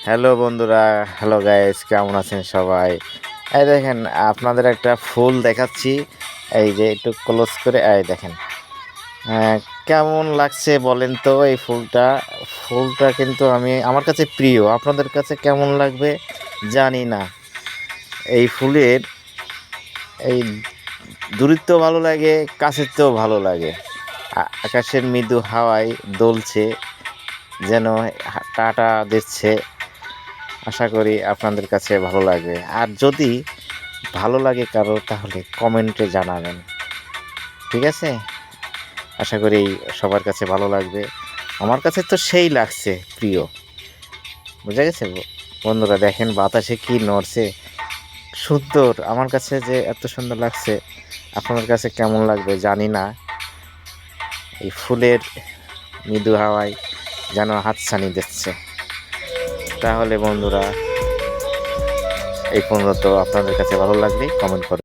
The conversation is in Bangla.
হ্যালো বন্ধুরা, হ্যালো গাইস, কেমন আছেন সবাই? এই দেখেন, আপনাদের একটা ফুল দেখাচ্ছি। এই যে একটু ক্লোজ করে এই দেখেন। হ্যাঁ, কেমন লাগছে বলেন তো এই ফুলটা? ফুলটা কিন্তু আমার কাছে প্রিয়। আপনাদের কাছে কেমন লাগবে জানি না। এই ফুলের এই দূরত্ব ভালো লাগে, কাছের চেয়েও ভালো লাগে। আকাশের মৃদু হাওয়ায় দোলছে, যেন টাটা দিচ্ছে। আশা করি আপনাদের কাছে ভালো লাগবে। আর যদি ভালো লাগে কারো, তাহলে কমেন্টে জানাবেন। ঠিক আছে? আশা করি সবার কাছে ভালো লাগবে। আমার কাছে তো সেই লাগছে প্রিয়। বুঝা গেছে? বন্ধুরা দেখেন, বাতাসে কি নড়ছে, সুন্দর। আমার কাছে যে এত সুন্দর লাগছে, আপনাদের কাছে কেমন লাগবে জানি না। এই ফুলের মৃদু হাওয়ায় যেন হাতছানি দিচ্ছে। তাহলে বন্ধুরা, এই পর্যন্ত আপনাদের কাছে ভালো লাগলে কমেন্ট করুন।